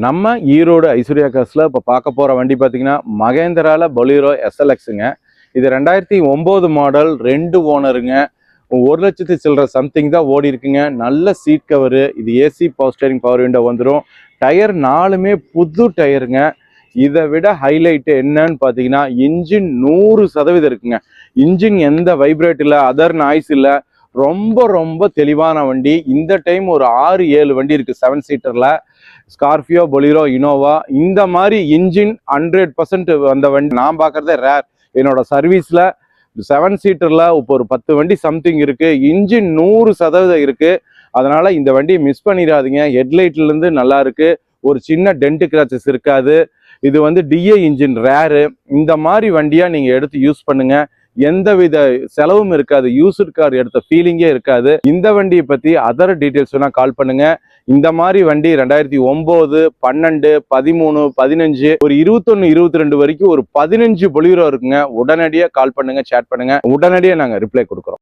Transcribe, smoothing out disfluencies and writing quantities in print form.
நம்ம ஈரோடு ஐஸ்வர்யா கார்ஸ்ல இப்போ பார்க்க போகிற வண்டி பார்த்தீங்கன்னா மகேந்திரால பொலீரோ எஸ்எல்எக்ஸுங்க. இது 2009 மாடல், 2 ஓனருங்க. 1,00,000 சில்லற சம்திங் தான் ஓடி இருக்குங்க. நல்ல சீட் கவரு. இது AC power steering power window வந்துடும். டயர் 4மே புது டயருங்க. இதை விட ஹைலைட் என்னன்னு பார்த்தீங்கன்னா இன்ஜின் 100% இருக்குங்க. இன்ஜின் எந்த வைப்ரேட் இல்லை, அதர் நாய்ஸ் இல்லை. ரொம்ப ரொம்ப தெளிவான வண்டி. இந்த டைம் ஒரு 6-7 வண்டி இருக்கு 7 சீட்டர்ல. ஸ்கார்பியோ, பொலீரோ, இனோவா, இந்த மாதிரி இன்ஜின் 100% வந்த வண்டி நான் பார்க்கறதே ரேர். என்னோட சர்வீஸ்ல 7 சீட்டர்ல இப்போ ஒரு 10 வண்டி சம்திங் இருக்கு. இன்ஜின் 100% இருக்கு. அதனால இந்த வண்டியை மிஸ் பண்ணிடாதீங்க. ஹெட்லைட்ல இருந்து நல்லா இருக்கு. ஒரு சின்ன டென்ட் கிராச்சஸ் இருக்காது. இது வந்து டிஏ இன்ஜின் ரேரு. இந்த மாதிரி வண்டியா நீங்க எடுத்து யூஸ் பண்ணுங்க. எந்தவித செலவும் இருக்காது. யூஸ்டு கார் எடுத்த ஃபீலிங்கே இருக்காது. இந்த வண்டியை பத்தி அதர் டீட்டெயில்ஸ் வேணா கால் பண்ணுங்க. இந்த மாதிரி வண்டி 2009, 12, 13, 15, ஒரு 21, 22 வரைக்கும் ஒரு 15 பொலீரோ இருக்குங்க. உடனடியாக கால் பண்ணுங்க, சேட் பண்ணுங்க. உடனடியாக நாங்கள் ரிப்ளை கொடுக்குறோம்.